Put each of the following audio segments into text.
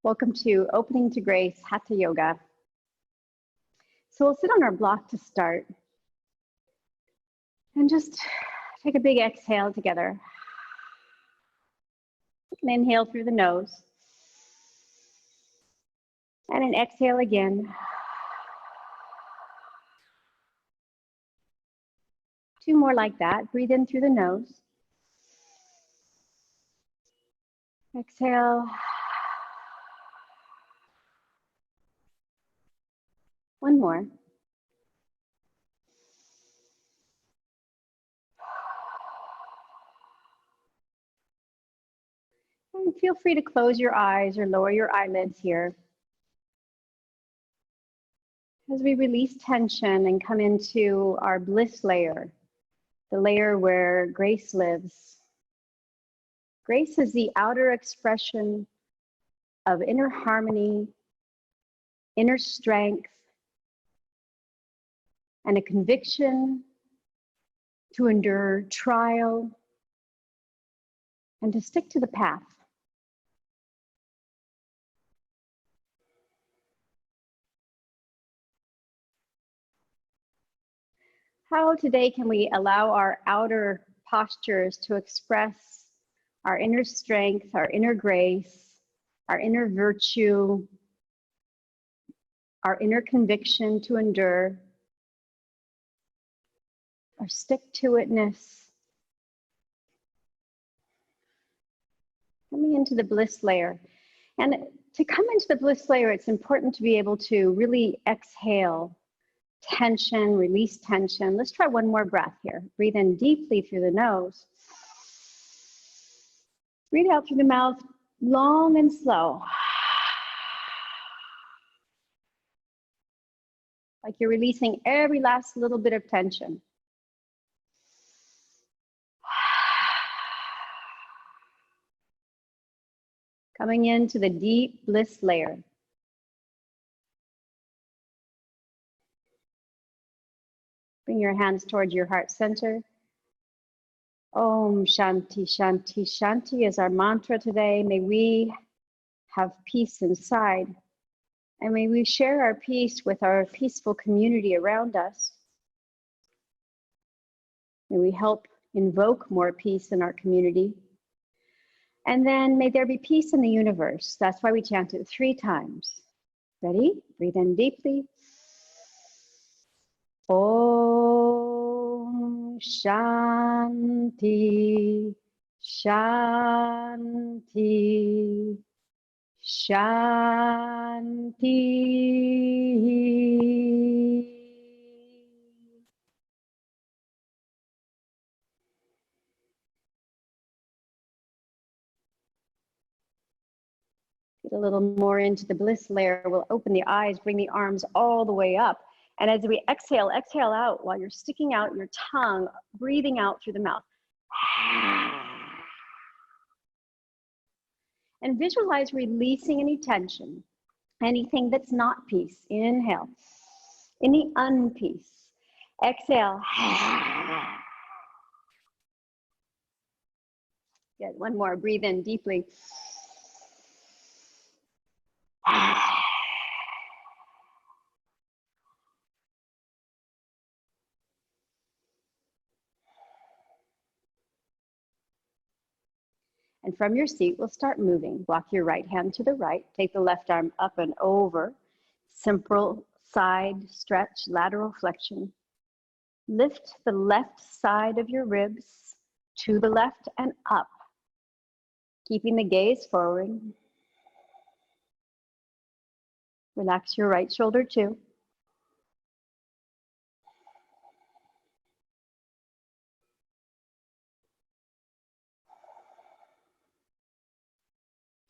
Welcome to Opening to Grace Hatha Yoga. So we'll sit on our block to start and just take a big exhale together. An inhale through the nose and an exhale again. 2 more like that. Breathe in through the nose. Exhale. 1 more. And feel free to close your eyes or lower your eyelids here as we release tension and come into our bliss layer, the layer where grace lives. Grace is the outer expression of inner harmony, inner strength, and a conviction to endure trial and to stick to the path. How today can we allow our outer postures to express our inner strength, our inner grace, our inner virtue, our inner conviction to endure, our stick-to-itness. Coming into the bliss layer. And to come into the bliss layer, it's important to be able to really exhale tension, release tension. Let's try 1 more breath here. Breathe in deeply through the nose. Breathe out through the mouth, long and slow. Like you're releasing every last little bit of tension. Coming into the deep bliss layer. Bring your hands towards your heart center. Om Shanti, Shanti, Shanti is our mantra today. May we have peace inside. And may we share our peace with our peaceful community around us. May we help invoke more peace in our community. And then may there be peace in the universe. That's why we chant it 3 times. Ready? Breathe in deeply. Om Shanti, Shanti, Shanti. Get a little more into the bliss layer. We'll open the eyes, bring the arms all the way up. And as we exhale, exhale out while you're sticking out your tongue, breathing out through the mouth. And visualize releasing any tension, anything that's not peace. Inhale. Any unpeace. Exhale. Good. 1 more. Breathe in deeply. And from your seat, we'll start moving. Walk your right hand to the right. Take the left arm up and over. Simple side stretch, lateral flexion. Lift the left side of your ribs to the left and up. Keeping the gaze forward. Relax your right shoulder too.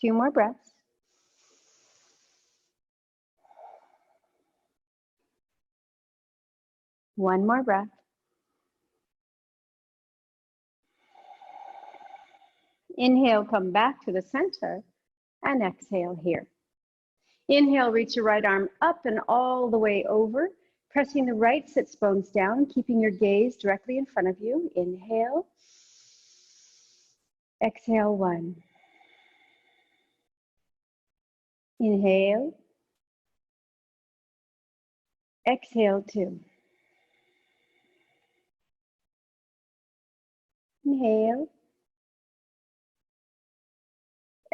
Two more breaths. One more breath. Inhale, come back to the center, and exhale here. Inhale, reach your right arm up and all the way over, pressing the right sits bones down, keeping your gaze directly in front of you. Inhale. Exhale, 1. Inhale. Exhale 2. Inhale.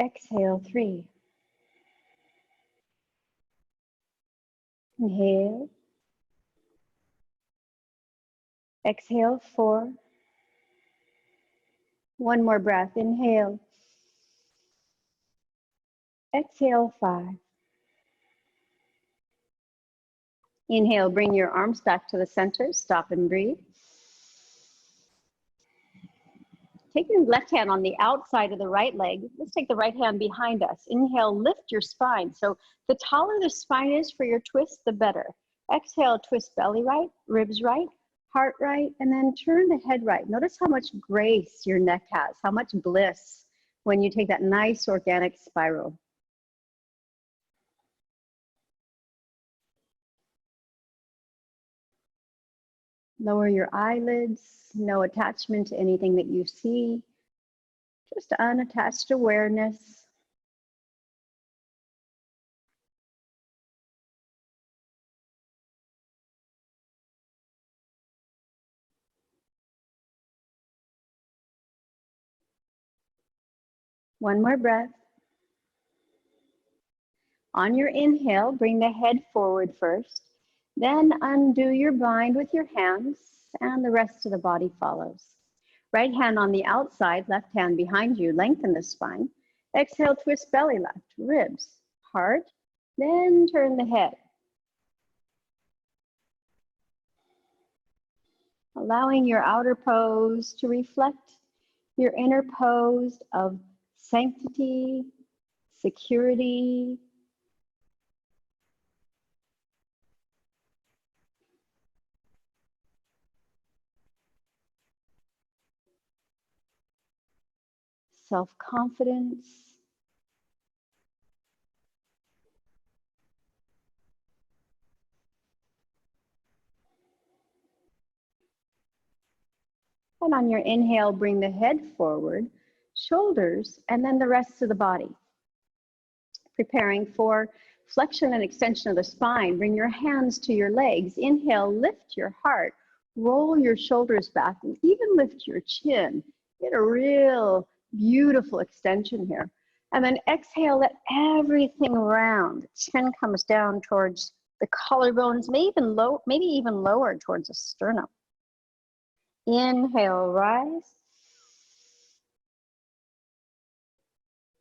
Exhale 3. Inhale. Exhale 4. One more breath. Inhale. Exhale 5. Inhale, bring your arms back to the center. Stop and breathe. Take your left hand on the outside of the right leg. Let's take the right hand behind us. Inhale, lift your spine. So the taller the spine is for your twist, the better. Exhale, twist belly right, ribs right, heart right, and then turn the head right. Notice how much grace your neck has, how much bliss when you take that nice organic spiral. Lower your eyelids, no attachment to anything that you see, just unattached awareness. One more breath. On your inhale, bring the head forward first, then undo your bind with your hands, and the rest of the body follows. Right hand on the outside, left hand behind you, lengthen the spine. Exhale, twist belly left, ribs, heart, then turn the head. Allowing your outer pose to reflect your inner pose of sanctity, security, self-confidence. And on your inhale, bring the head forward, shoulders, and then the rest of the body. Preparing for flexion and extension of the spine. Bring your hands to your legs. Inhale, lift your heart, roll your shoulders back, and even lift your chin. Get a real beautiful extension here. And then exhale, let everything round. Chin comes down towards the collarbones, maybe even lower towards the sternum. Inhale, rise.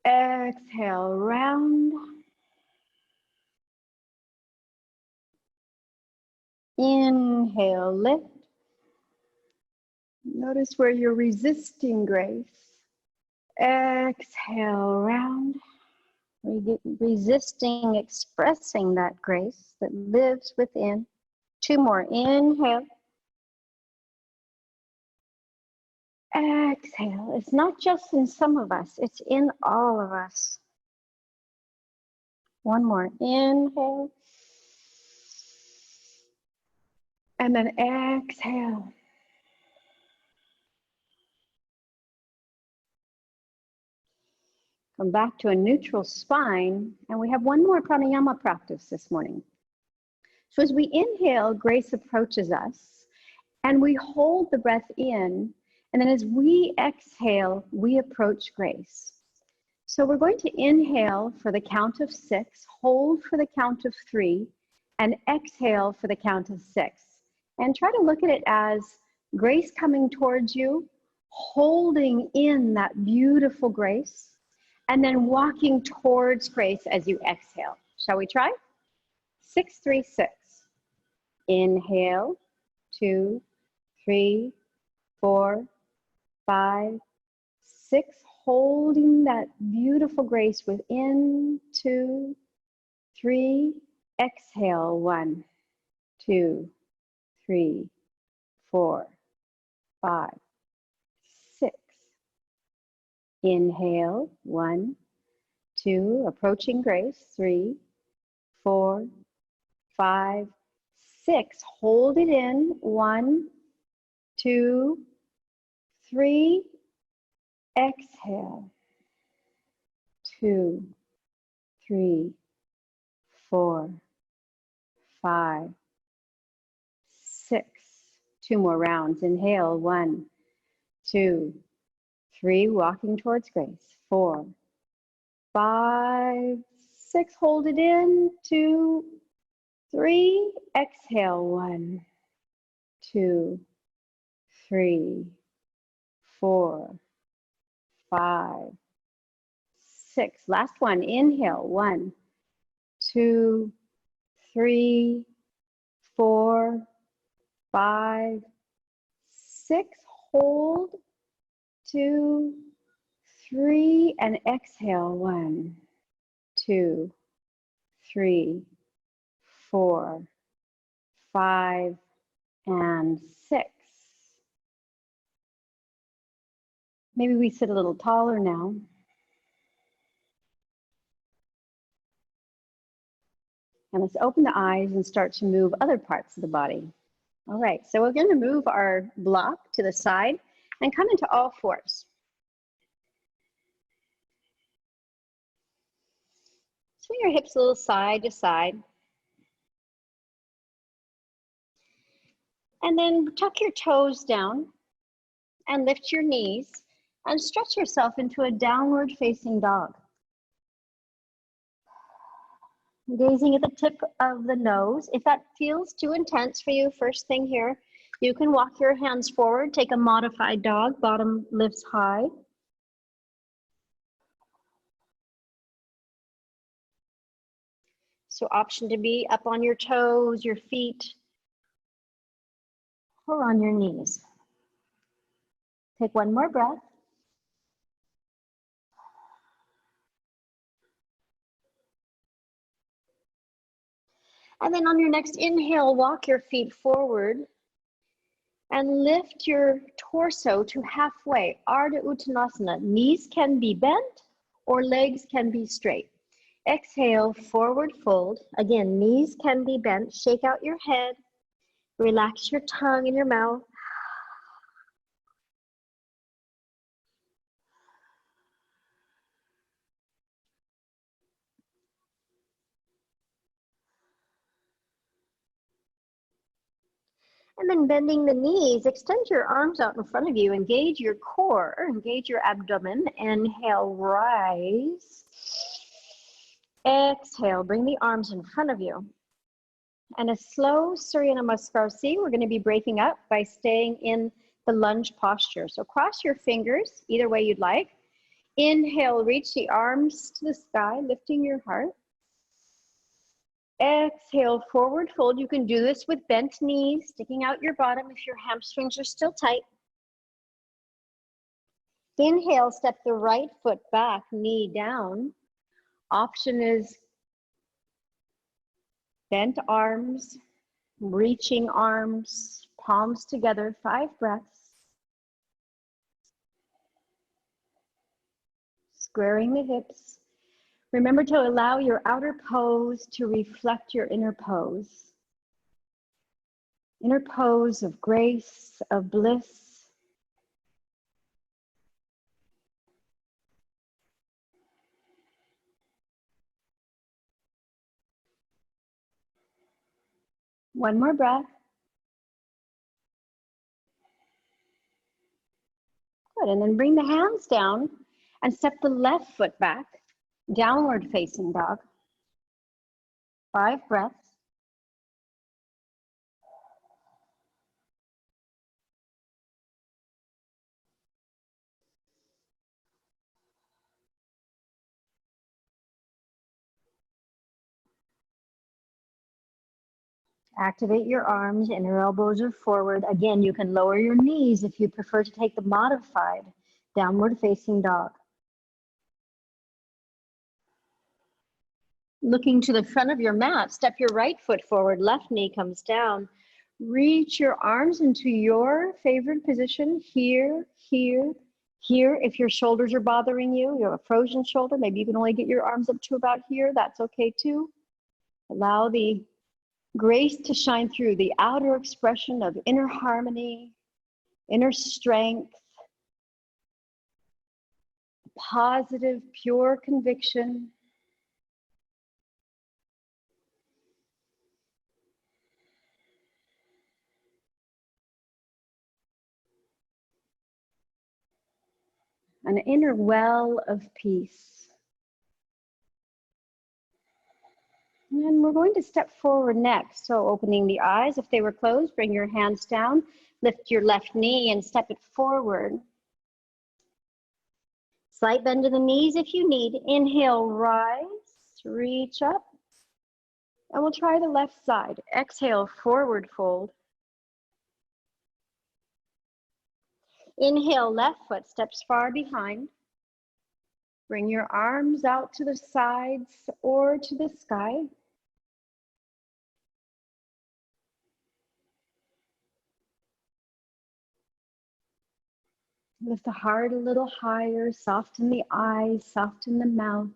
Exhale, round. Inhale, lift. Notice where you're resisting grace. Exhale, round. Resisting, expressing that grace that lives within. 2 more. Inhale. Exhale. It's not just in some of us, it's in all of us. 1 more. Inhale. And then exhale. Come back to a neutral spine, and we have 1 more pranayama practice this morning. So as we inhale, grace approaches us, and we hold the breath in, and then as we exhale, we approach grace. So we're going to inhale for the count of 6, hold for the count of 3, and exhale for the count of 6. And try to look at it as grace coming towards you, holding in that beautiful grace, and then walking towards grace as you exhale. Shall we try? 6, 3, 6. Inhale, 2, 3, 4, 5, 6. Holding that beautiful grace within. 2, 3. Exhale. 1, 2, 3, 4, 5, 6. Inhale. 1, 2. Approaching grace. 3, 4, 5, 6. Hold it in. 1, 2, 3. Exhale. 2, 3, 4, 5, 6. 2 more rounds. Inhale, 1, 2, 3. Walking towards grace. 4, 5, 6. Hold it in. 2, 3. Exhale, 1, 2, 3, 4, 5, 6. Last one. Inhale, 1, 2, 3, 4, 5, 6. Hold. 2, 3, and exhale. 1, 2, 3, 4, 5, and 6. Maybe we sit a little taller now. And let's open the eyes and start to move other parts of the body. All right, so we're going to move our block to the side and come into all fours. Swing your hips a little side to side. And then tuck your toes down and lift your knees and stretch yourself into a downward facing dog. Gazing at the tip of the nose. If that feels too intense for you, first thing here, you can walk your hands forward, take a modified dog, bottom lifts high. So option to be up on your toes, your feet, or on your knees. Take one more breath. And then on your next inhale, walk your feet forward and lift your torso to halfway, Ardha Uttanasana. Knees can be bent or legs can be straight. Exhale, forward fold. Again, knees can be bent. Shake out your head. Relax your tongue in your mouth. And then bending the knees, extend your arms out in front of you, engage your core, engage your abdomen. Inhale, rise. Exhale, bring the arms in front of you. And a slow Surya Namaskar. See, we're going to be breaking up by staying in the lunge posture. So cross your fingers, either way you'd like. Inhale, reach the arms to the sky, lifting your heart. Exhale, forward fold. You can do this with bent knees, sticking out your bottom if your hamstrings are still tight. Inhale, step the right foot back, knee down. Option is bent arms, reaching arms, palms together, 5 breaths. Squaring the hips. Remember to allow your outer pose to reflect your inner pose. Inner pose of grace, of bliss. One more breath. Good, and then bring the hands down and step the left foot back, downward facing dog. 5 breaths. Activate your arms, inner elbows are forward. Again, you can lower your knees if you prefer to take the modified downward facing dog. Looking to the front of your mat, step your right foot forward, left knee comes down. Reach your arms into your favorite position, here, here, here. If your shoulders are bothering you, you have a frozen shoulder, maybe you can only get your arms up to about here, that's okay too. Allow the grace to shine through, the outer expression of inner harmony, inner strength, positive, pure conviction. an inner well of peace. And we're going to step forward next. So opening the eyes, if they were closed, bring your hands down, lift your left knee and step it forward. Slight bend to the knees if you need. Inhale, rise, reach up. And we'll try the left side. Exhale, forward fold. Inhale, left foot steps far behind. Bring your arms out to the sides or to the sky. Lift the heart a little higher, soften the eyes, soften the mouth.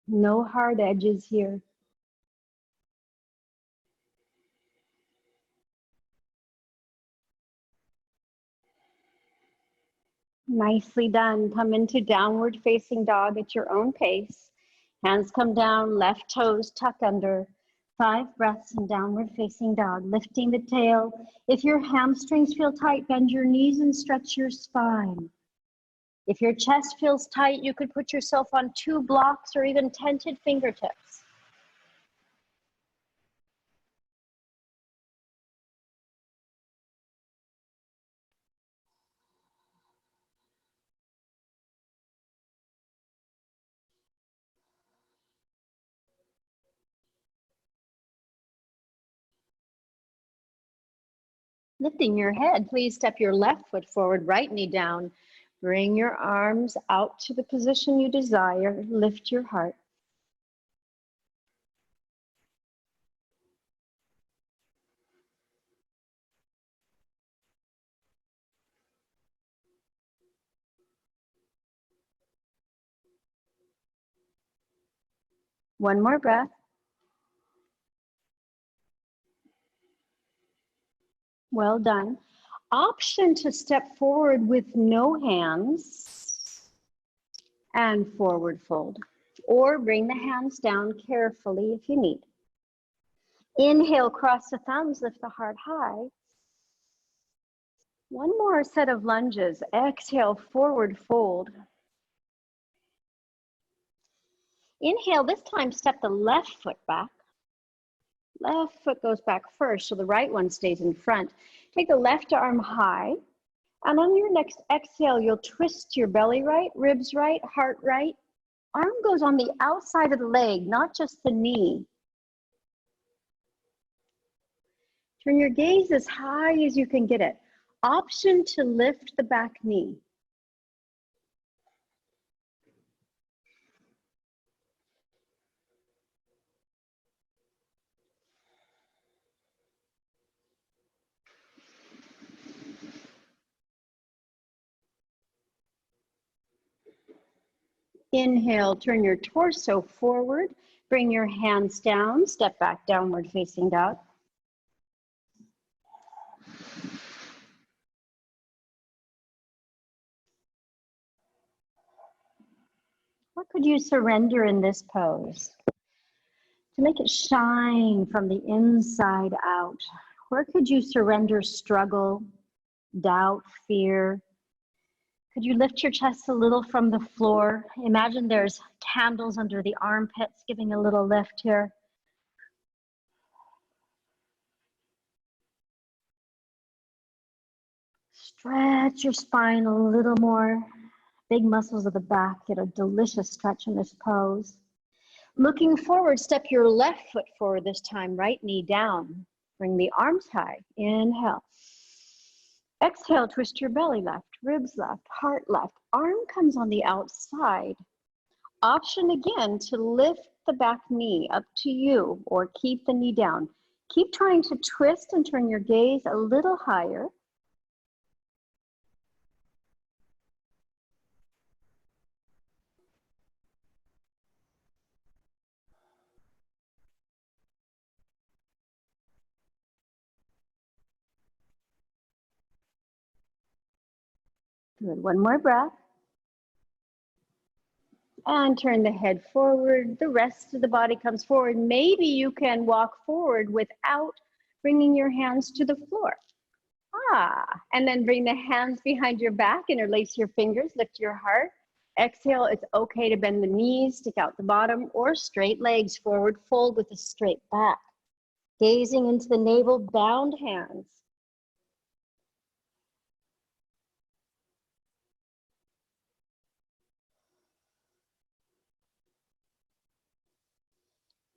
No hard edges here. Nicely done. Come into downward facing dog at your own pace. Hands come down, left toes tuck under. 5 breaths in downward facing dog, lifting the tail. If your hamstrings feel tight, bend your knees and stretch your spine. If your chest feels tight, you could put yourself on 2 blocks or even tented fingertips. Lifting your head, please step your left foot forward, right knee down. Bring your arms out to the position you desire. Lift your heart. One more breath. Well done. Option to step forward with no hands and forward fold, or bring the hands down carefully if you need. Inhale, cross the thumbs, lift the heart high. One more set of lunges. Exhale, forward fold. Inhale, this time step the left foot back. Left foot goes back first, so the right one stays in front. Take the left arm high, and on your next exhale, you'll twist your belly right, ribs right, heart right. Arm goes on the outside of the leg, not just the knee. Turn your gaze as high as you can get it. Option to lift the back knee. Inhale, turn your torso forward, bring your hands down, step back, downward facing dog. What could you surrender in this pose to make it shine from the inside out? Where could you surrender struggle, doubt, fear? Could you lift your chest a little from the floor? Imagine there's candles under the armpits, giving a little lift here. Stretch your spine a little more. Big muscles of the back get a delicious stretch in this pose. Looking forward, step your left foot forward this time, right knee down. Bring the arms high. Inhale. Exhale, twist your belly left, ribs left, heart left. Arm comes on the outside. Option again to lift the back knee, up to you, or keep the knee down. Keep trying to twist and turn your gaze a little higher. Good, one more breath. And turn the head forward. The rest of the body comes forward. Maybe you can walk forward without bringing your hands to the floor. And then bring the hands behind your back, interlace your fingers, lift your heart. Exhale, it's okay to bend the knees, stick out the bottom, or straight legs forward, fold with a straight back. Gazing into the navel, bound hands.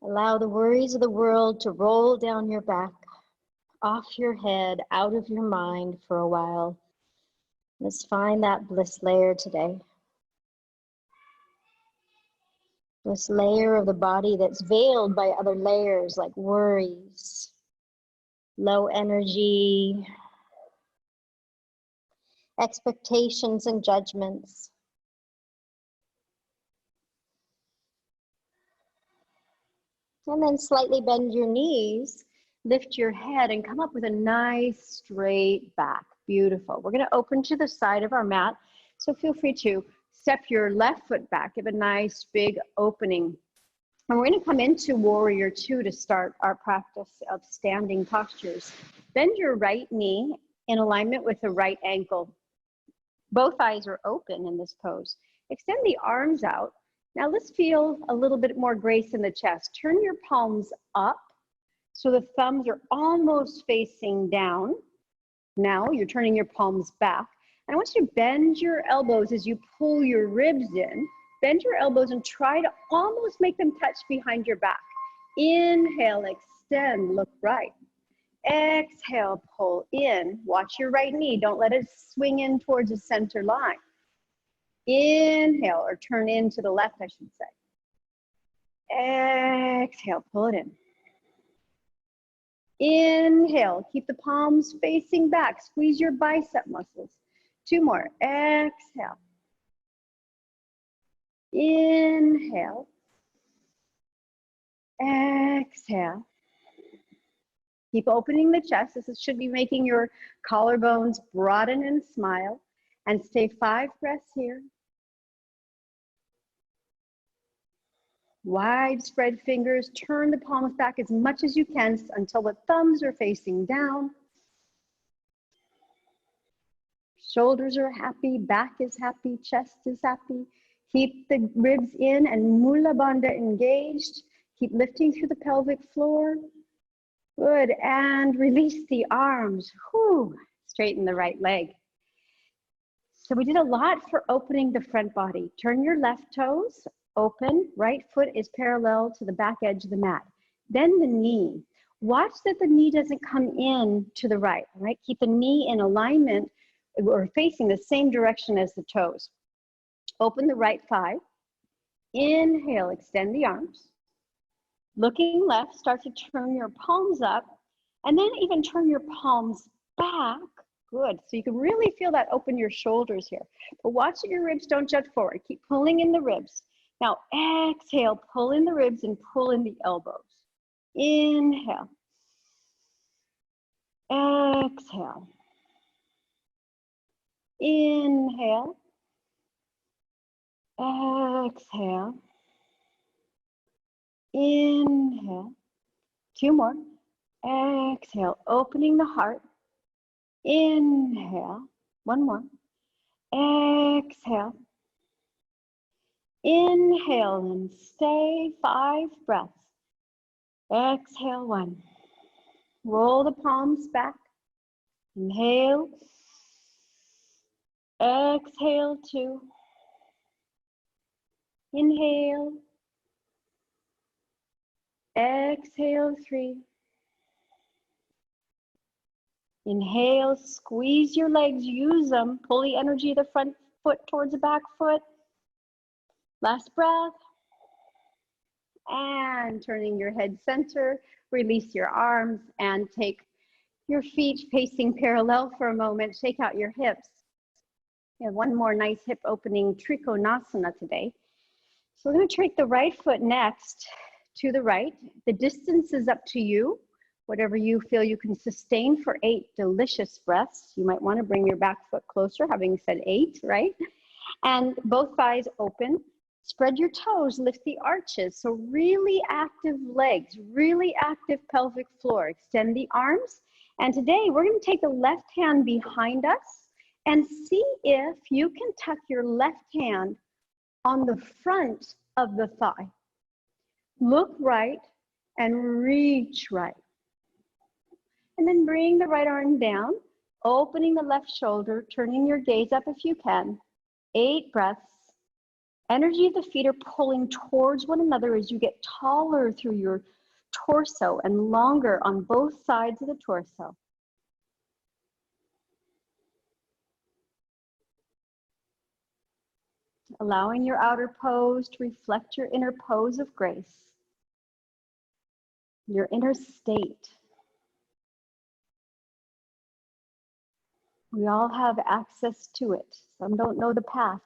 Allow the worries of the world to roll down your back, off your head, out of your mind for a while. Let's find that bliss layer today. This layer of the body that's veiled by other layers like worries, low energy, expectations and judgments. And then slightly bend your knees, lift your head, and come up with a nice straight back. Beautiful. We're going to open to the side of our mat, so feel free to step your left foot back, give a nice big opening. And we're going to come into Warrior Two to start our practice of standing postures. Bend your right knee in alignment with the right ankle. Both eyes are open in this pose. Extend the arms out. Now let's feel a little bit more grace in the chest. Turn your palms up so the thumbs are almost facing down. Now you're turning your palms back. And I want you to bend your elbows as you pull your ribs in. Bend your elbows and try to almost make them touch behind your back. Inhale, extend, look right. Exhale, pull in. Watch your right knee. Don't let it swing in towards the center line. Inhale, or turn in to the left, I should say. Exhale, pull it in. Inhale, keep the palms facing back. Squeeze your bicep muscles. 2 more. Exhale. Inhale. Exhale. Keep opening the chest. This should be making your collarbones broaden and smile. And stay 5 breaths here. Wide spread fingers. Turn the palms back as much as you can until the thumbs are facing down. Shoulders are happy, back is happy, chest is happy. Keep the ribs in and Mula Bandha engaged. Keep lifting through the pelvic floor. Good, and release the arms. Whew. Straighten the right leg. So we did a lot for opening the front body. Turn your left toes, open, right foot is parallel to the back edge of the mat. Bend the knee. Watch that the knee doesn't come in to the right, right? Keep the knee in alignment or facing the same direction as the toes. Open the right thigh. Inhale, extend the arms. Looking left, start to turn your palms up and then even turn your palms back. Good, so you can really feel that open your shoulders here. But watch that your ribs don't jut forward. Keep pulling in the ribs. Now exhale, pull in the ribs and pull in the elbows. Inhale. Exhale. Inhale. Exhale. Inhale. 2 more. Exhale, opening the heart. Inhale. 1 more. Exhale. Inhale and stay 5 breaths. Exhale 1. Roll the palms back. Inhale. Exhale 2. Inhale. Exhale 3. Inhale, squeeze your legs, use them. Pull the energy of the front foot towards the back foot. Last breath. And turning your head center, release your arms and take your feet facing parallel for a moment. Shake out your hips. We have 1 more nice hip opening Trikonasana today. So we're going to take the right foot next to the right. The distance is up to you. Whatever you feel you can sustain for 8 delicious breaths. You might want to bring your back foot closer, having said 8, right? And both thighs open. Spread your toes, lift the arches. So really active legs, really active pelvic floor. Extend the arms And today we're going to take the left hand behind us and see if you can tuck your left hand on the front of the thigh. Look right and reach right. And then bring the right arm down, opening the left shoulder, turning your gaze up if you can. 8 breaths. Energy of the feet are pulling towards one another as you get taller through your torso and longer on both sides of the torso. Allowing your outer pose to reflect your inner pose of grace, your inner state. We all have access to it. Some don't know the path.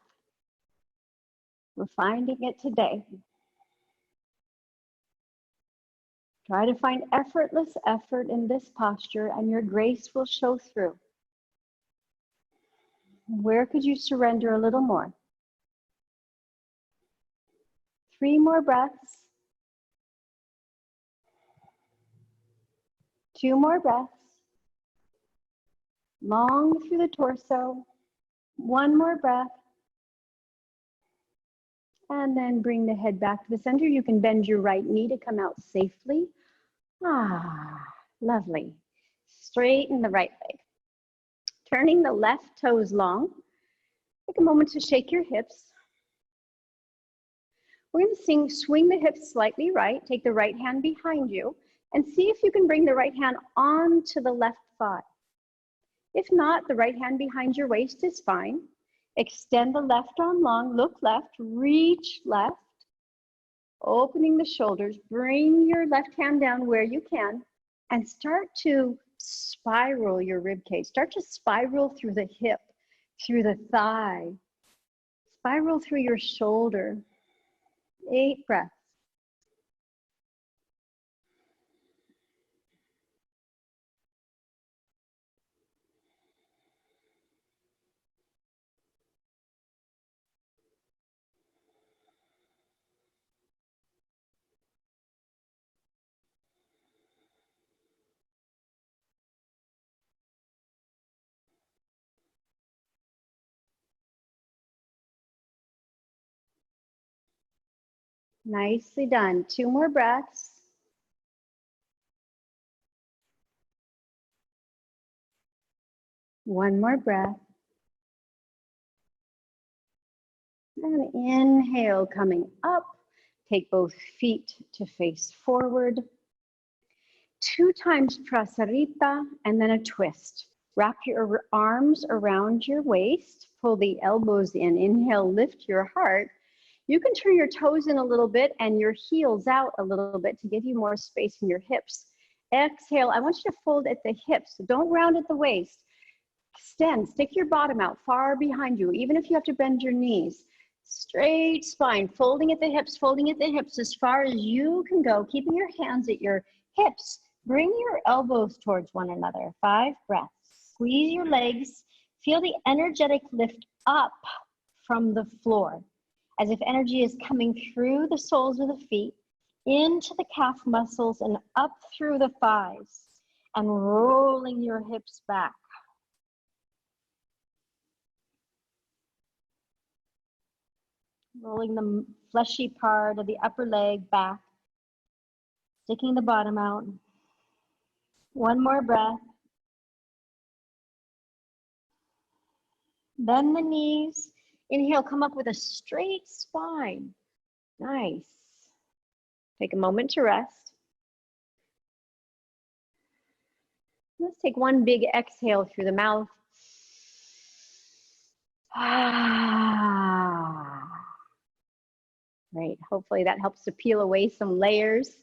We're finding it today. Try to find effortless effort in this posture and your grace will show through. Where could you surrender a little more? 3 more breaths. 2 more breaths. Long through the torso. 1 more breath. And then bring the head back to the center. You can bend your right knee to come out safely. Lovely. Straighten the right leg. Turning the left toes long. Take a moment to shake your hips. We're going to swing the hips slightly right. Take the right hand behind you and see if you can bring the right hand onto the left thigh. If not, the right hand behind your waist is fine. Extend the left arm long, look left, reach left. Opening the shoulders, bring your left hand down where you can and start to spiral your rib cage. Start to spiral through the hip, through the thigh. Spiral through your shoulder. 8 breaths. Nicely done. 2 more breaths. One more breath. And inhale, coming up. Take both feet to face forward. 2 times prasarita and then a twist. Wrap your arms around your waist. Pull the elbows in. Inhale, lift your heart. You can turn your toes in a little bit and your heels out a little bit to give you more space in your hips. Exhale, I want you to fold at the hips. So don't round at the waist. Extend, stick your bottom out far behind you, even if you have to bend your knees. Straight spine, folding at the hips as far as you can go, keeping your hands at your hips. Bring your elbows towards one another. 5 breaths. Squeeze your legs. Feel the energetic lift up from the floor, as if energy is coming through the soles of the feet, into the calf muscles and up through the thighs, and rolling your hips back. Rolling the fleshy part of the upper leg back, sticking the bottom out. 1 more breath. Bend the knees. Inhale, come up with a straight spine. Nice. Take a moment to rest. Let's take one big exhale through the mouth. Great. Hopefully that helps to peel away some layers.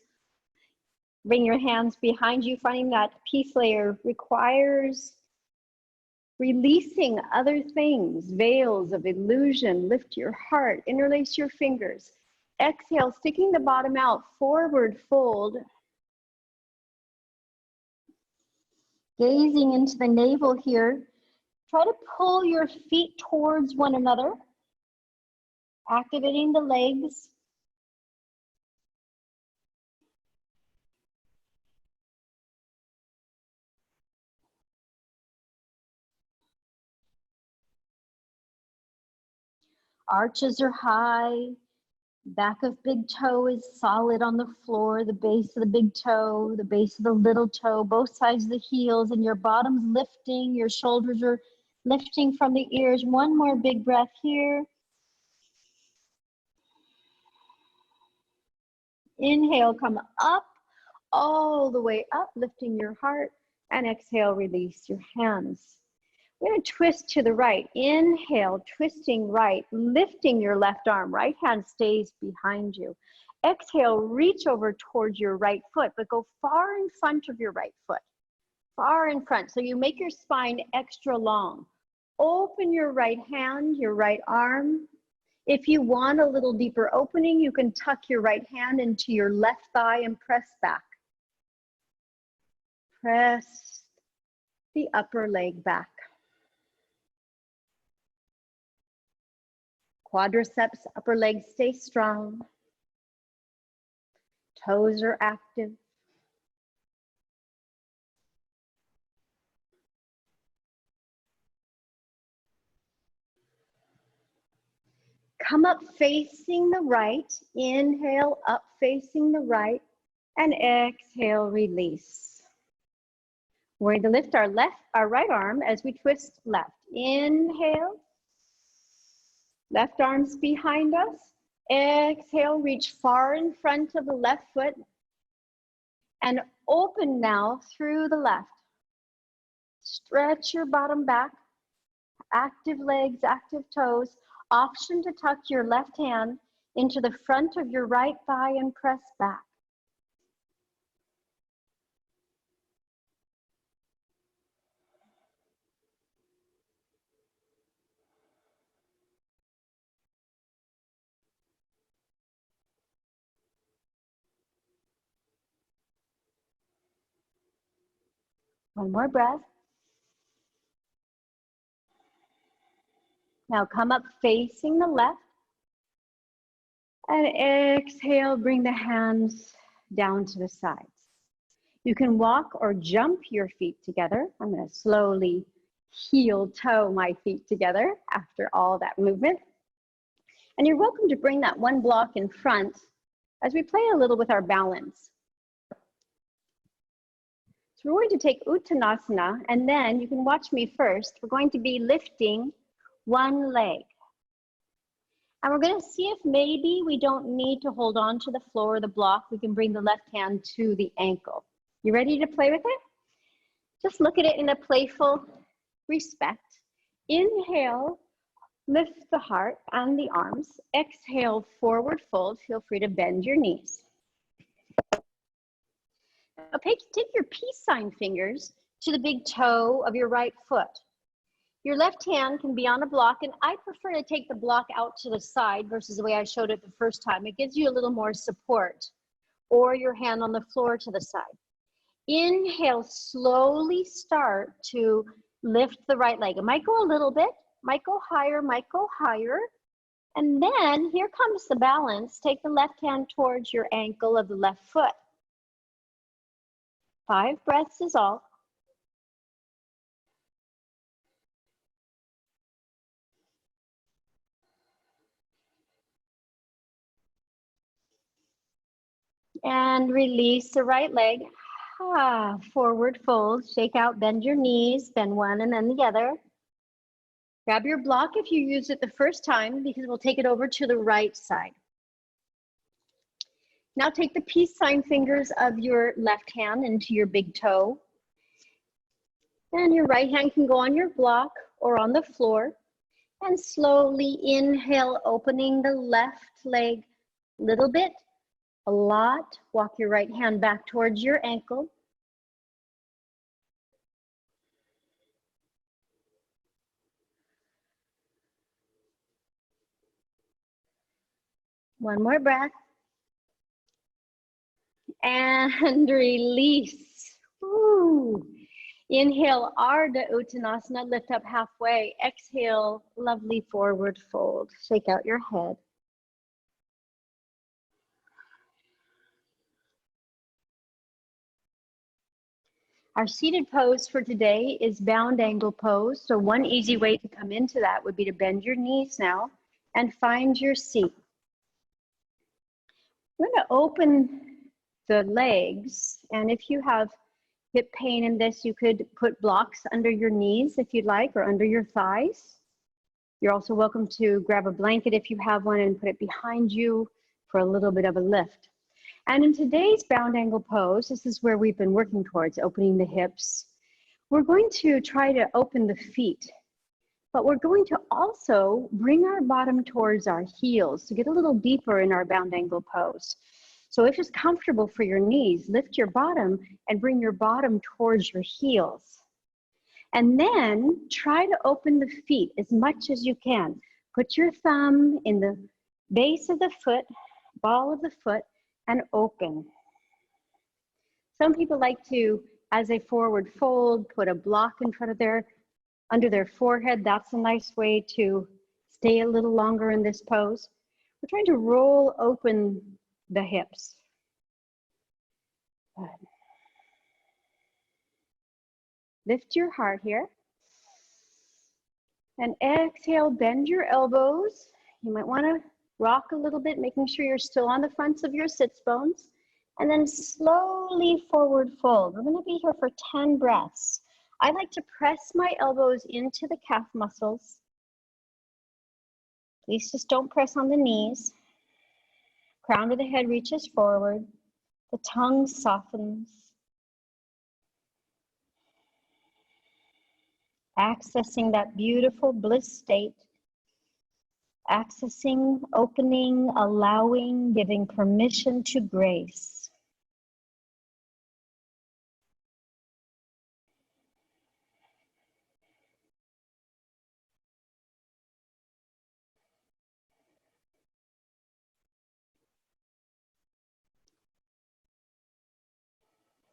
Bring your hands behind you. Finding that peace layer requires releasing other things, veils of illusion. Lift your heart, interlace your fingers. Exhale, sticking the bottom out, forward fold. Gazing into the navel here. Try to pull your feet towards one another. Activating the legs. Arches are high. Back of big toe is solid on the floor, the base of the big toe, the base of the little toe, both sides of the heels, and your bottom's lifting, your shoulders are lifting from the ears. One more big breath here. Inhale, come up, all the way up, lifting your heart, and exhale, release your hands. We're going to twist to the right. Inhale, twisting right, lifting your left arm. Right hand stays behind you. Exhale, reach over towards your right foot, but go far in front of your right foot. Far in front, so you make your spine extra long. Open your right hand, your right arm. If you want a little deeper opening, you can tuck your right hand into your left thigh and press back. Press the upper leg back. Quadriceps, upper leg stay strong. Toes are active. Come up facing the right. Inhale, up facing the right. And exhale, release. We're going to lift our right arm as we twist left. Inhale. Left arm's behind us. Exhale, reach far in front of the left foot. And open now through the left. Stretch your bottom back. Active legs, active toes. Option to tuck your left hand into the front of your right thigh and press back. One more breath. Now come up facing the left. And exhale, bring the hands down to the sides. You can walk or jump your feet together. I'm going to slowly heel toe my feet together after all that movement. And you're welcome to bring that one block in front as we play a little with our balance. So we're going to take Uttanasana, and then you can watch me first. We're going to be lifting one leg. And we're going to see if maybe we don't need to hold on to the floor or the block. We can bring the left hand to the ankle. You ready to play with it? Just look at it in a playful respect. Inhale, lift the heart and the arms. Exhale, forward fold. Feel free to bend your knees. Now take your peace sign fingers to the big toe of your right foot. Your left hand can be on a block, and I prefer to take the block out to the side versus the way I showed it the first time. It gives you a little more support, or your hand on the floor to the side. Inhale, slowly start to lift the right leg. It might go a little bit, might go higher, and then here comes the balance. Take the left hand towards your ankle of the left foot. 5 breaths is all. And release the right leg. Forward fold, shake out, bend your knees, bend one and then the other. Grab your block if you use it the first time, because we'll take it over to the right side. Now take the peace sign fingers of your left hand into your big toe. And your right hand can go on your block or on the floor. And slowly inhale, opening the left leg a little bit. A lot. Walk your right hand back towards your ankle. One more breath. And release. Woo. Inhale, Ardha Uttanasana, lift up halfway. Exhale, lovely forward fold. Shake out your head. Our seated pose for today is bound angle pose. So one easy way to come into that would be to bend your knees now. and find your seat. We're going to open the legs, and if you have hip pain in this, you could put blocks under your knees if you'd like, or under your thighs. You're also welcome to grab a blanket if you have one and put it behind you for a little bit of a lift. And in today's bound angle pose, this is where we've been working towards opening the hips. We're going to try to open the feet, but we're going to also bring our bottom towards our heels to get a little deeper in our bound angle pose. So if it's comfortable for your knees, lift your bottom and bring your bottom towards your heels. And then try to open the feet as much as you can. Put your thumb in the base of the foot, ball of the foot, and open. Some people like to, as a forward fold, put a block in front of under their forehead. That's a nice way to stay a little longer in this pose. We're trying to roll open the hips. Good. Lift your heart here. And exhale, bend your elbows. You might want to rock a little bit, making sure you're still on the fronts of your sits bones. And then slowly forward fold. We're going to be here for 10 breaths. I like to press my elbows into the calf muscles. Please just don't press on the knees. Crown of the head reaches forward. The tongue softens. Accessing that beautiful bliss state. Accessing, opening, allowing, giving permission to grace.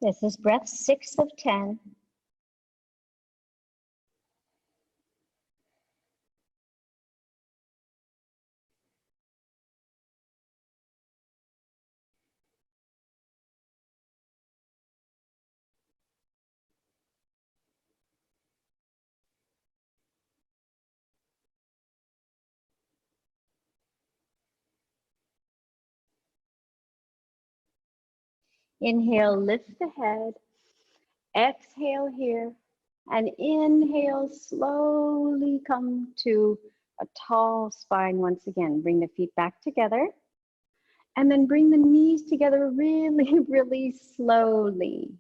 This is breath 6 of 10. Inhale, lift the head. Exhale here. And inhale, slowly come to a tall spine once again. Bring the feet back together. And then bring the knees together really, really slowly.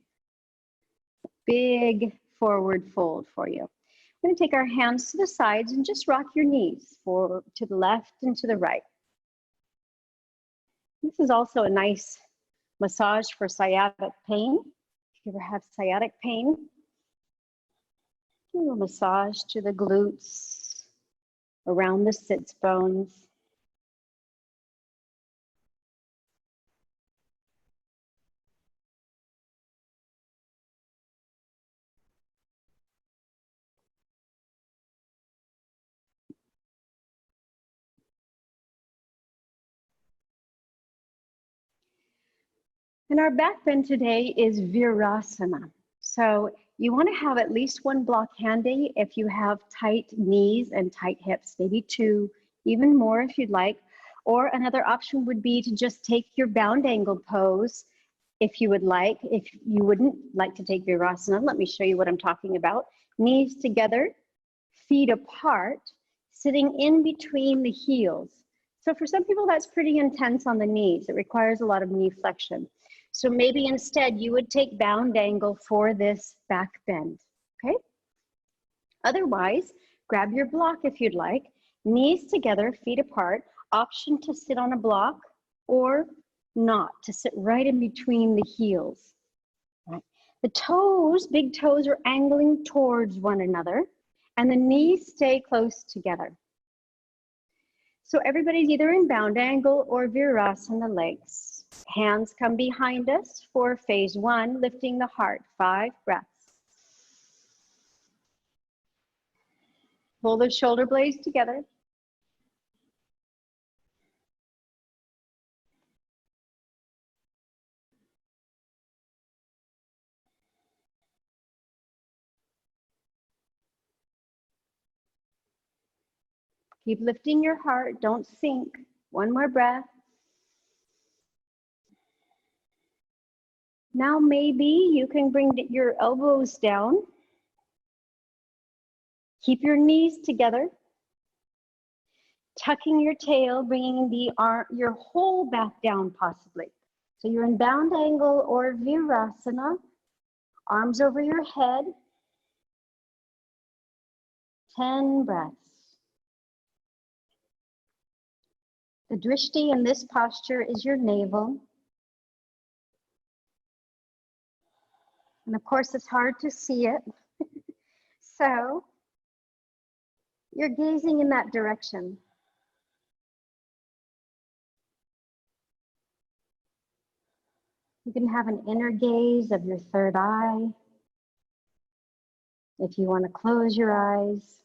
Big forward fold for you. We're going to take our hands to the sides and just rock your knees to the left and to the right. This is also a nice massage for sciatic pain. If you ever have sciatic pain, do a massage to the glutes, around the sits bones. And our back bend today is Virasana. So you want to have at least one block handy if you have tight knees and tight hips, maybe 2, even more if you'd like. Or another option would be to just take your bound angle pose if you would like. If you wouldn't like to take Virasana, let me show you what I'm talking about. Knees together, feet apart, sitting in between the heels. So for some people, that's pretty intense on the knees. It requires a lot of knee flexion. So maybe instead you would take bound angle for this back bend, okay? Otherwise, grab your block if you'd like, knees together, feet apart, option to sit on a block or not, to sit right in between the heels. Right? The toes, big toes are angling towards one another and the knees stay close together. So everybody's either in bound angle or Virasana legs. Hands come behind us for phase 1, lifting the heart, 5 breaths. Pull the shoulder blades together. Keep lifting your heart. Don't sink. One more breath. Now maybe you can bring your elbows down. Keep your knees together. Tucking your tail, bringing your whole back down possibly. So you're in bound angle or virasana. Arms over your head. 10 breaths. The drishti in this posture is your navel. And of course, it's hard to see it. So you're gazing in that direction. You can have an inner gaze of your third eye. If you want to close your eyes.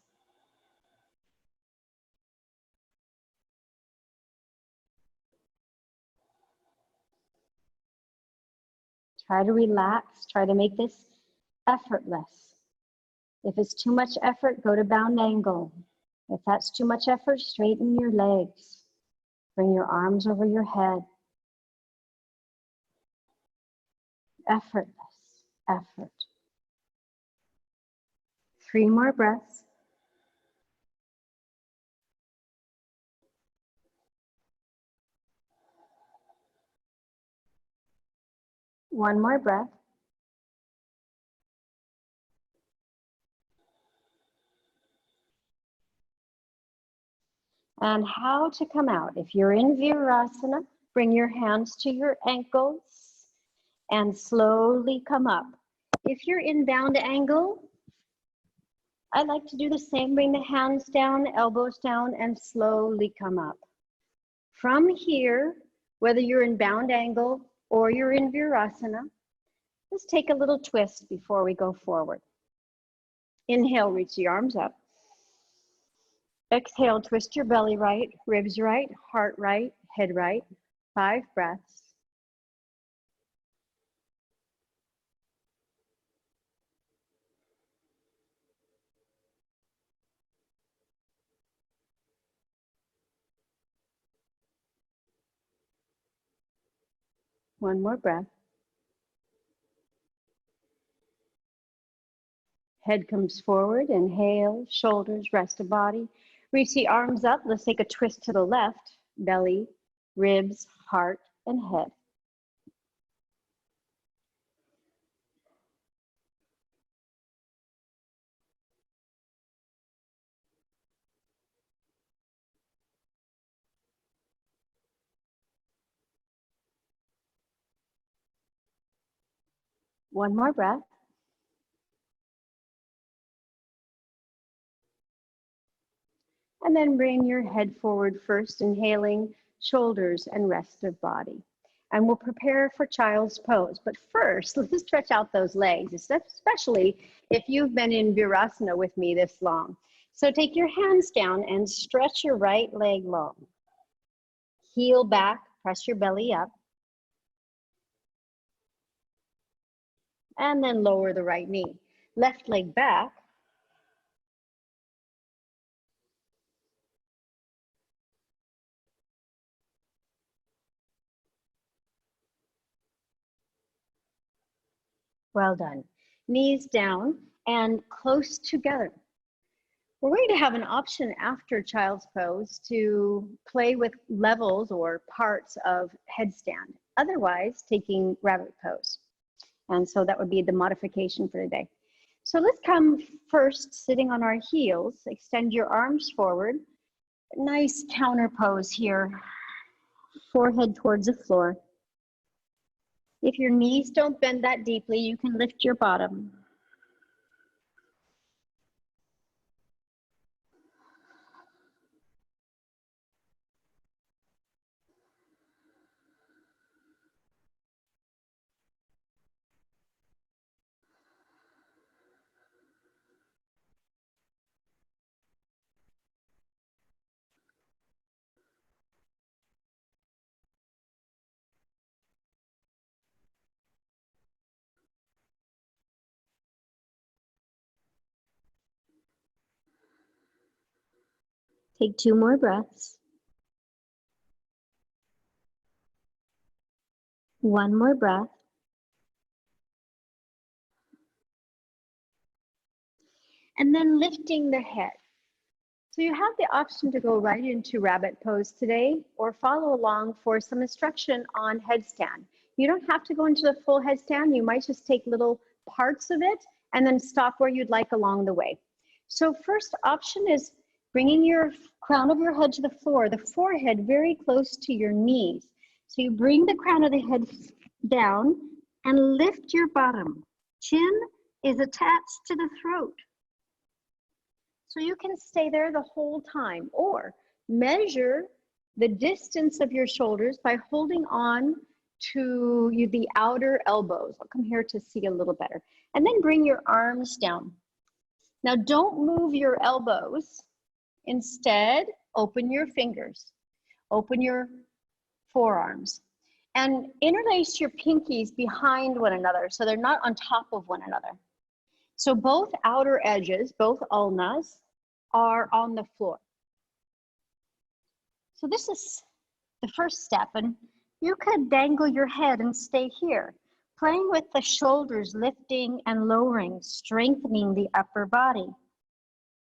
Try to relax. Try to make this effortless. If it's too much effort, go to bound angle. If that's too much effort, straighten your legs. Bring your arms over your head. Effortless, effort. 3 more breaths. One more breath. And how to come out. If you're in virasana, bring your hands to your ankles and slowly come up. If you're in bound angle, I like to do the same. Bring the hands down, elbows down, and slowly come up. From here, whether you're in bound angle or you're in virasana, let's take a little twist before we go forward. Inhale, reach the arms up. Exhale, twist your belly right, ribs right, heart right, head right. 5 breaths. One more breath. Head comes forward, inhale, shoulders, rest of body. Reach the arms up, let's take a twist to the left, belly, ribs, heart, and head. One more breath. And then bring your head forward first, inhaling, shoulders, and rest of body. And we'll prepare for child's pose. But first, let's stretch out those legs, especially if you've been in virasana with me this long. So take your hands down and stretch your right leg long. Heel back, press your belly up. And then lower the right knee. Left leg back. Well done. Knees down and close together. We're going to have an option after child's pose to play with levels or parts of headstand. Otherwise, taking rabbit pose. And so that would be the modification for today. So let's come first sitting on our heels. Extend your arms forward. Nice counter pose here. Forehead towards the floor. If your knees don't bend that deeply, you can lift your bottom. Take 2 more breaths. 1 more breath. And then lifting the head. So you have the option to go right into rabbit pose today or follow along for some instruction on headstand. You don't have to go into the full headstand. You might just take little parts of it and then stop where you'd like along the way. So first option is bringing your crown of your head to the floor, the forehead very close to your knees. So you bring the crown of the head down and lift your bottom. Chin is attached to the throat. So you can stay there the whole time, or measure the distance of your shoulders by holding on to the outer elbows. I'll come here to see a little better. And then bring your arms down. Now don't move your elbows. Instead, open your fingers. Open your forearms. And interlace your pinkies behind one another so they're not on top of one another. So both outer edges, both ulnas, are on the floor. So this is the first step, and you could dangle your head and stay here, playing with the shoulders, lifting and lowering, strengthening the upper body.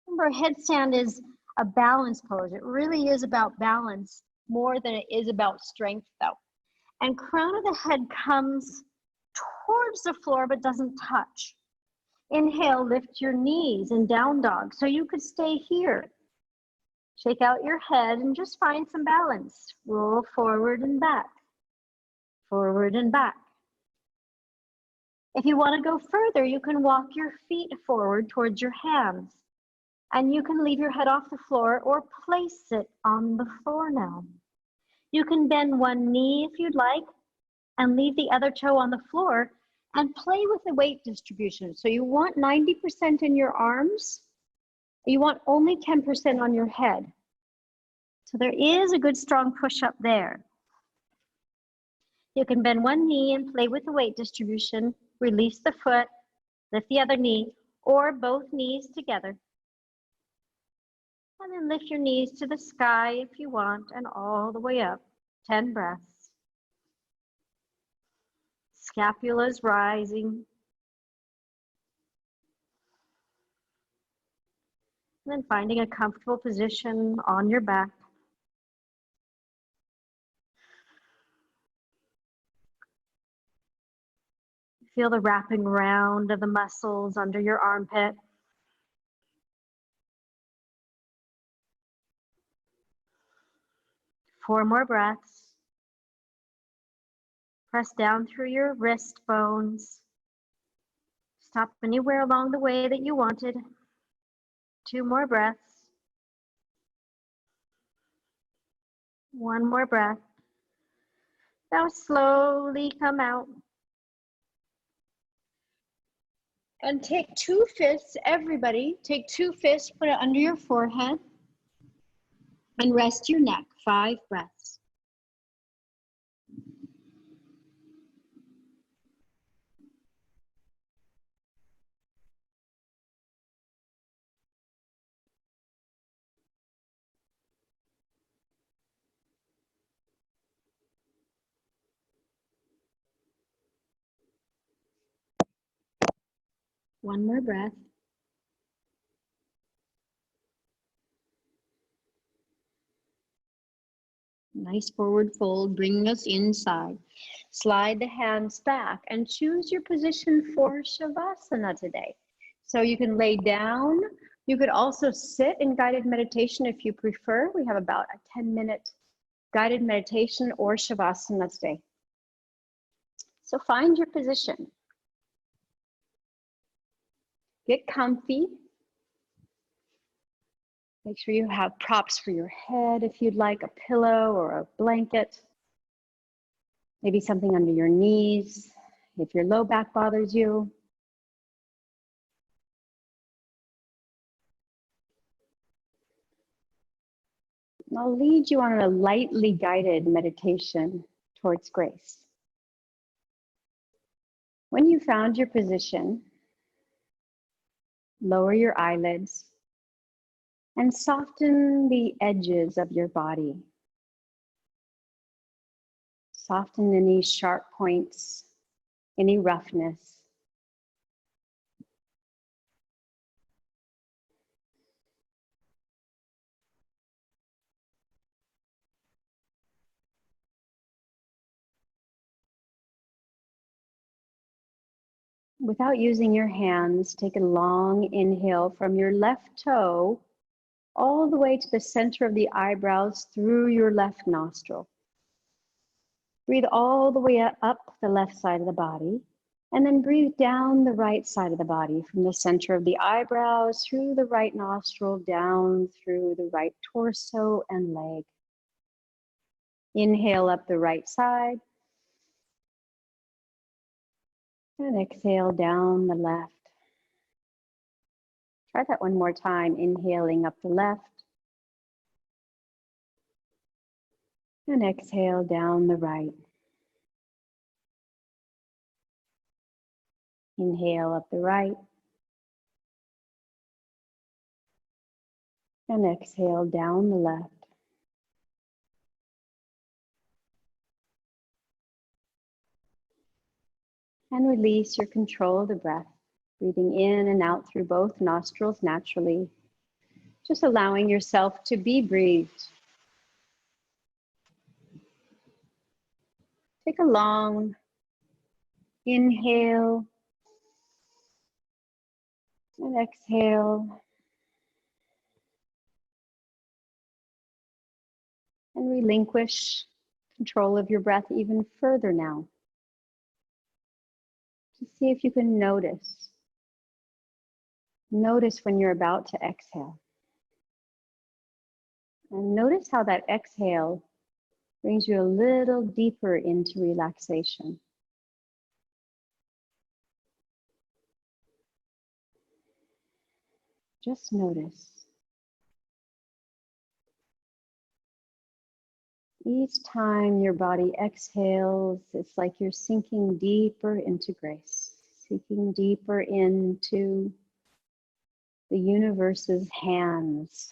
Remember, headstand is a balance pose. It really is about balance more than it is about strength, though. And crown of the head comes towards the floor but doesn't touch. Inhale, lift your knees in down dog. So you could stay here. Shake out your head and just find some balance. Roll forward and back. Forward and back. If you want to go further, you can walk your feet forward towards your hands. And you can leave your head off the floor or place it on the floor now. You can bend one knee if you'd like and leave the other toe on the floor and play with the weight distribution. So you want 90% in your arms. You want only 10% on your head. So there is a good strong push up there. You can bend one knee and play with the weight distribution. Release the foot, lift the other knee, or both knees together. And then lift your knees to the sky if you want, and all the way up. 10 breaths. Scapula's rising. And then finding a comfortable position on your back. Feel the wrapping around of the muscles under your armpit. Four more breaths. Press down through your wrist bones. Stop anywhere along the way that you wanted. 2 more breaths. 1 more breath. Now slowly come out. And take 2 fists, everybody. Take 2 fists, put it under your forehead. And rest your neck. 5 breaths. One more breath. Nice forward fold, bringing us inside. Slide the hands back and choose your position for Shavasana today. So you can lay down. You could also sit in guided meditation if you prefer. We have about a 10-minute guided meditation or Shavasana today. So find your position. Get comfy. Make sure you have props for your head if you'd like, a pillow or a blanket. Maybe something under your knees if your low back bothers you. And I'll lead you on a lightly guided meditation towards grace. When you found your position, lower your eyelids And soften the edges of your body. Soften any sharp points, any roughness. Without using your hands, take a long inhale from your left toe all the way to the center of the eyebrows through your left nostril. Breathe all the way up the left side of the body, and then breathe down the right side of the body from the center of the eyebrows through the right nostril, down through the right torso and leg. Inhale up the right side, and exhale down the left. Try that one more time, inhaling up the left, and exhale down the right. Inhale up the right, and exhale down the left. And release your control of the breath, breathing in and out through both nostrils naturally, just allowing yourself to be breathed. Take a long inhale and exhale, and relinquish control of your breath even further now. To see if you can notice. Notice when you're about to exhale. And notice how that exhale brings you a little deeper into relaxation. Just notice. Each time your body exhales, it's like you're sinking deeper into grace, sinking deeper into the universe's hands.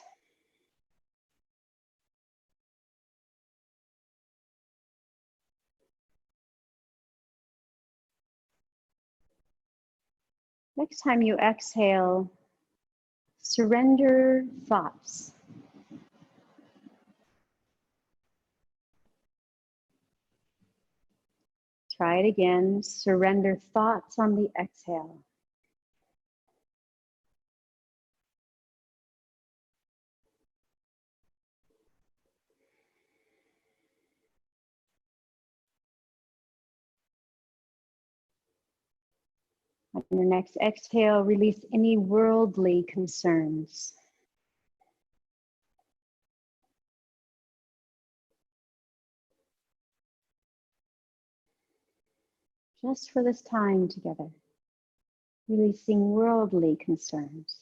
Next time you exhale, surrender thoughts. Try it again. Surrender thoughts on the exhale. On your next exhale, release any worldly concerns. Just for this time together, releasing worldly concerns.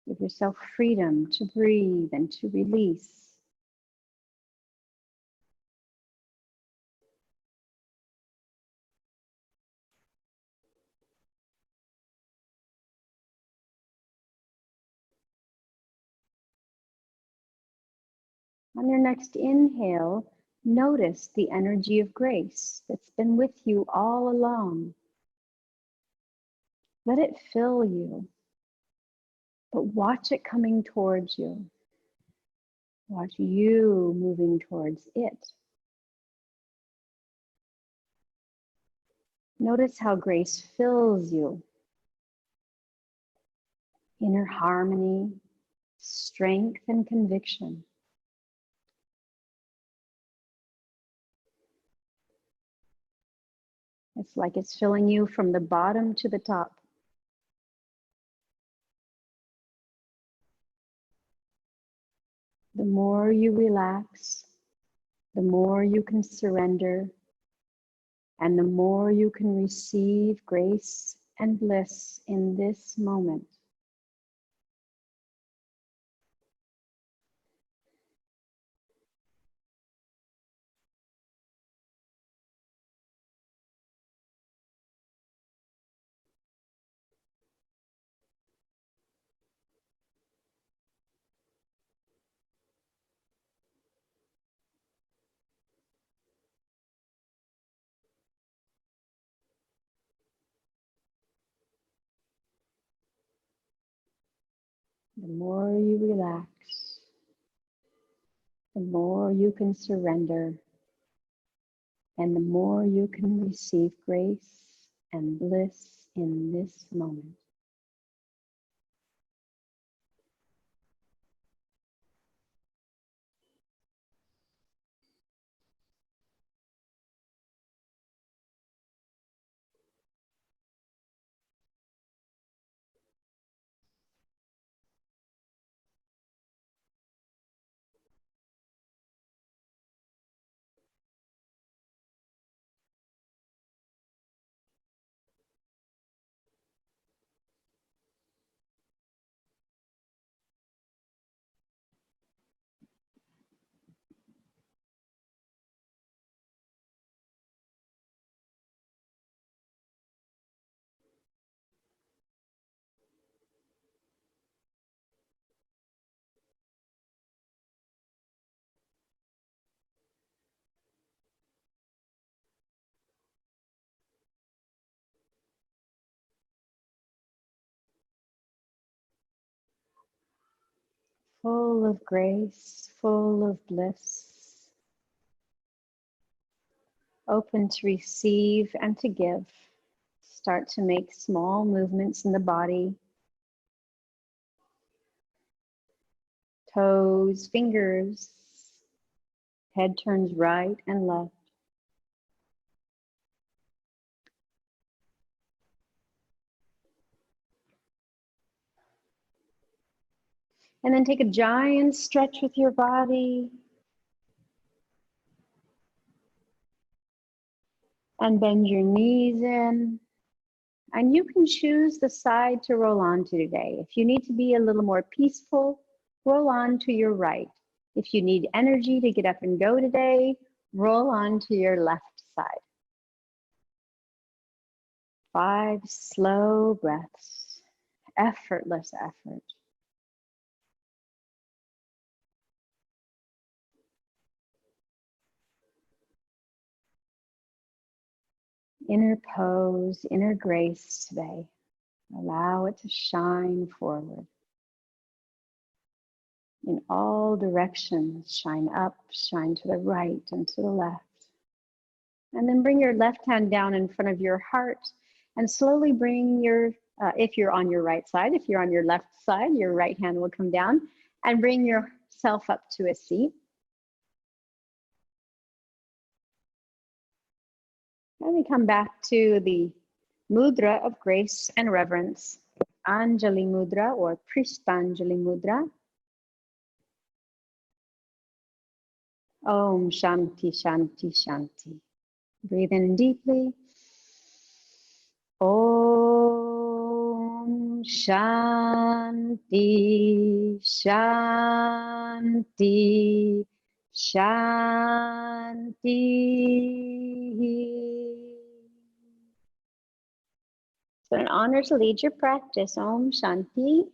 Give yourself freedom to breathe and to release. On your next inhale, notice the energy of grace that's been with you all along. Let it fill you, but watch it coming towards you. Watch you moving towards it. Notice how grace fills you. Inner harmony, strength, and conviction. It's like it's filling you from the bottom to the top. The more you relax, the more you can surrender, and the more you can receive grace and bliss in this moment. The more you relax, the more you can surrender, and the more you can receive grace and bliss in this moment. Full of grace, full of bliss, open to receive and to give. Start to make small movements in the body, toes, fingers, head turns right and left. And then take a giant stretch with your body. And bend your knees in. And you can choose the side to roll on to today. If you need to be a little more peaceful, roll on to your right. If you need energy to get up and go today, roll on to your left side. 5 slow breaths, effortless effort. Inner pose, inner grace today. Allow it to shine forward. In all directions, shine up, shine to the right and to the left. And then bring your left hand down in front of your heart and slowly bring your, if you're on your right side, if you're on your left side, your right hand will come down and bring yourself up to a seat. And we come back to the mudra of grace and reverence, Anjali Mudra or Prishtanjali Mudra. Om Shanti, Shanti, Shanti. Breathe in deeply. Om Shanti, Shanti, Shanti. So an honor to lead your practice. Om Shanti.